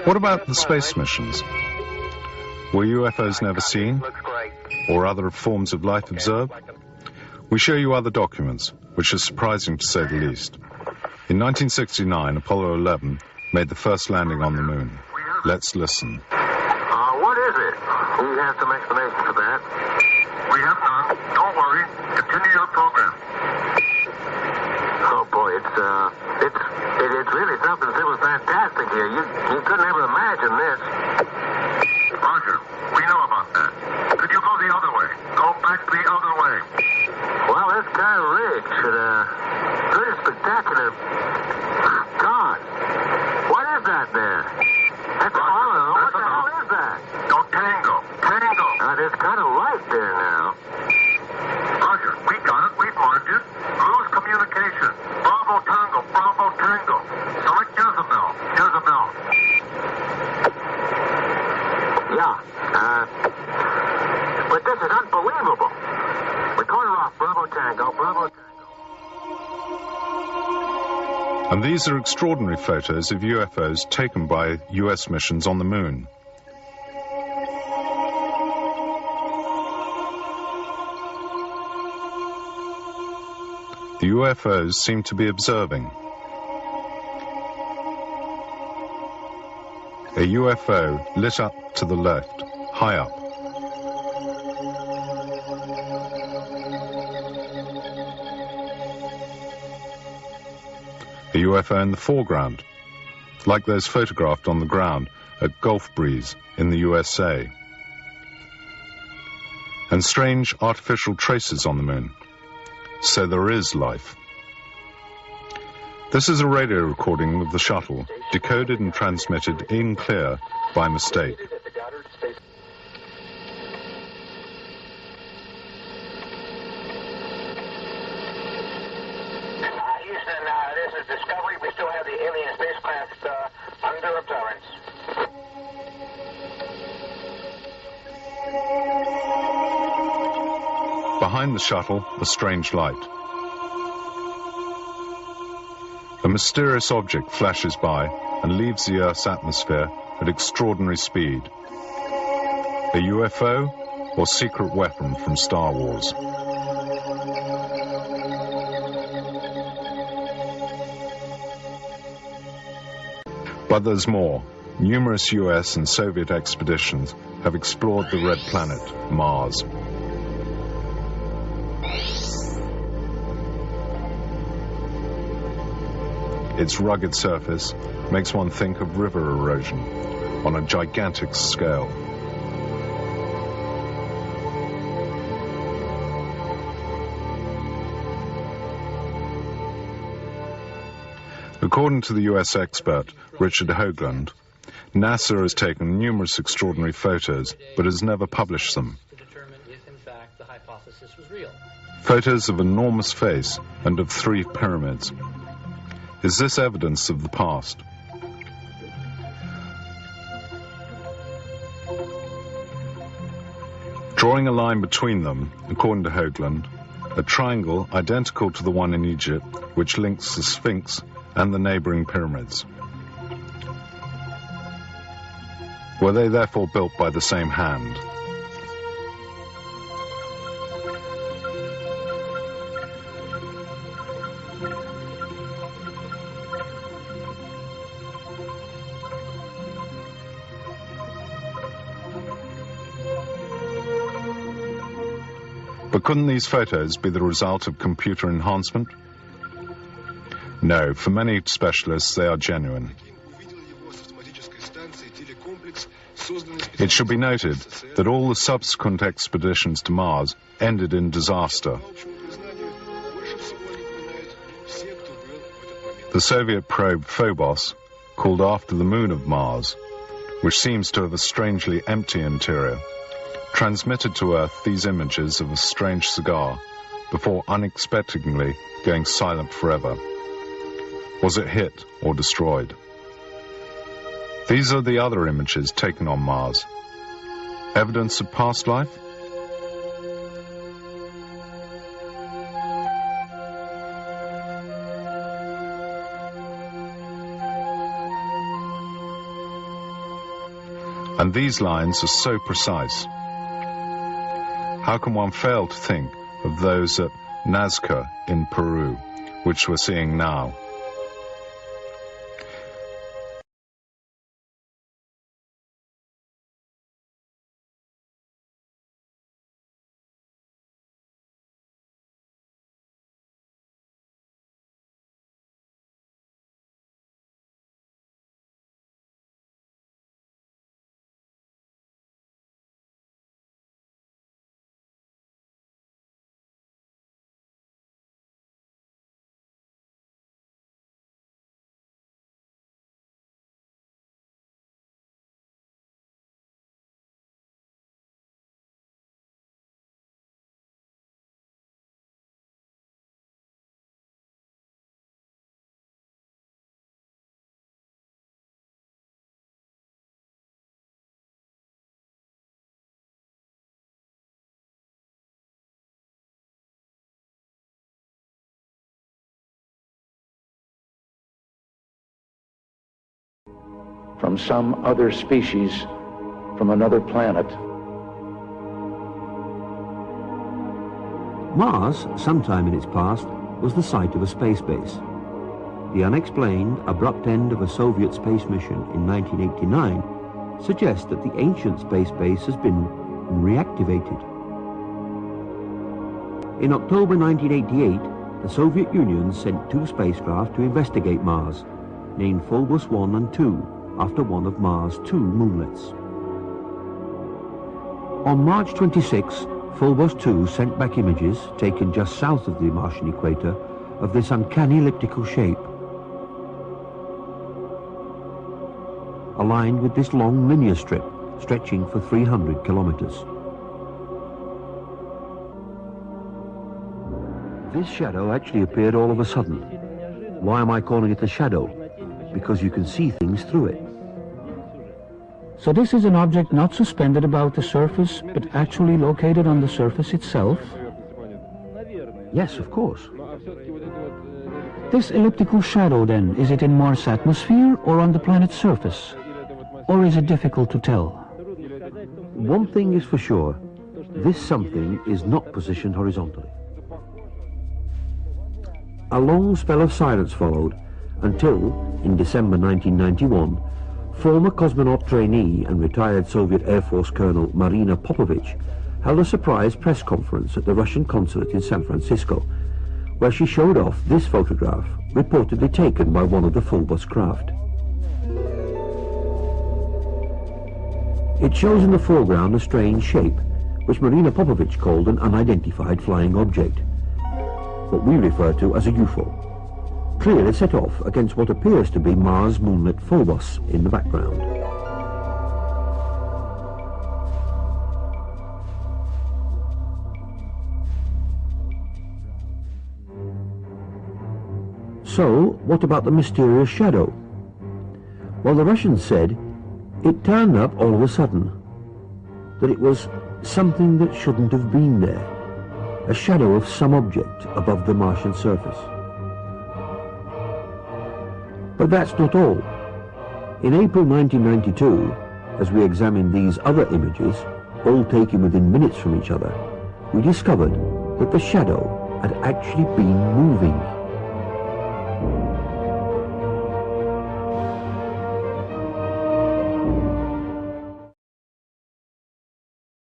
What about the space missions? Were UFOs never seen? Or other forms of life observed? We show you other documents, which are surprising to say the least. In 1969, Apollo 11 made the first landing on the moon. Let's listen. What is it? Do you have some explanation for that? We have none. Don't worry. Continue your program. Oh boy, it's really something that was fantastic here. You couldn't ever imagine this. Roger, we know about that. Could you go the other way? Go back the other way. Well, this guy Ridge, pretty spectacular. God, what is that there? That's Roger, what the hell is that? Go Tango. Tango. There's kind of light there now. Roger, we got it. We've marked it. Lose communication. Bravo Tango. Bravo Tango. Select Jezebel. Jezebel. Yeah. But this is unbelievable. Recorder off. Bravo Tango. Bravo Tango. And these are extraordinary photos of UFOs taken by US missions on the moon. The UFOs seem to be observing. A UFO lit up to the left, high up. A UFO in the foreground, like those photographed on the ground at Gulf Breeze in the USA. And strange artificial traces on the moon. So there is life. This is a radio recording of the shuttle, decoded and transmitted in clear by mistake. Houston, this is Discovery. We still have the alien spacecraft under observance. Behind the shuttle, a strange light. A mysterious object flashes by and leaves the Earth's atmosphere at extraordinary speed. A UFO or secret weapon from Star Wars? But there's more. Numerous US and Soviet expeditions have explored the red planet, Mars. Its rugged surface makes one think of river erosion on a gigantic scale. According to the US expert Richard Hoagland, NASA has taken numerous extraordinary photos but has never published them. To determine if, in fact, the hypothesis was real. Photos of enormous face and of 3 pyramids. Is this evidence of the past? Drawing a line between them, according to Hoagland, a triangle identical to the one in Egypt, which links the Sphinx and the neighboring pyramids. Were they therefore built by the same hand? But couldn't these photos be the result of computer enhancement? No, for many specialists they are genuine. It should be noted that all the subsequent expeditions to Mars ended in disaster. The Soviet probe Phobos, called after the moon of Mars, which seems to have a strangely empty interior, transmitted to Earth these images of a strange cigar before unexpectedly going silent forever. Was it hit or destroyed? These are the other images taken on Mars. Evidence of past life? And these lines are so precise. How can one fail to think of those at Nazca in Peru, which we're seeing now? From some other species, from another planet. Mars, sometime in its past, was the site of a space base. The unexplained, abrupt end of a Soviet space mission in 1989 suggests that the ancient space base has been reactivated. In October 1988, the Soviet Union sent 2 spacecraft to investigate Mars, named Phobos 1 and 2, after one of Mars' 2 moonlets. On March 26, Phobos 2 sent back images, taken just south of the Martian equator, of this uncanny elliptical shape, aligned with this long linear strip, stretching for 300 kilometers. This shadow actually appeared all of a sudden. Why am I calling it a shadow? Because you can see things through it. So this is an object not suspended above the surface, but actually located on the surface itself? Yes, of course. This elliptical shadow, then, is it in Mars' atmosphere or on the planet's surface? Or is it difficult to tell? One thing is for sure, this something is not positioned horizontally. A long spell of silence followed until, in December 1991, former cosmonaut trainee and retired Soviet Air Force Colonel Marina Popovich held a surprise press conference at the Russian consulate in San Francisco, where she showed off this photograph, reportedly taken by one of the Phobos craft. It shows in the foreground a strange shape, which Marina Popovich called an unidentified flying object, what we refer to as a UFO, clearly set off against what appears to be Mars' moonlet Phobos in the background. So, what about the mysterious shadow? Well, the Russians said it turned up all of a sudden, that it was something that shouldn't have been there, a shadow of some object above the Martian surface. But that's not all. In April 1992, as we examined these other images, all taken within minutes from each other, we discovered that the shadow had actually been moving.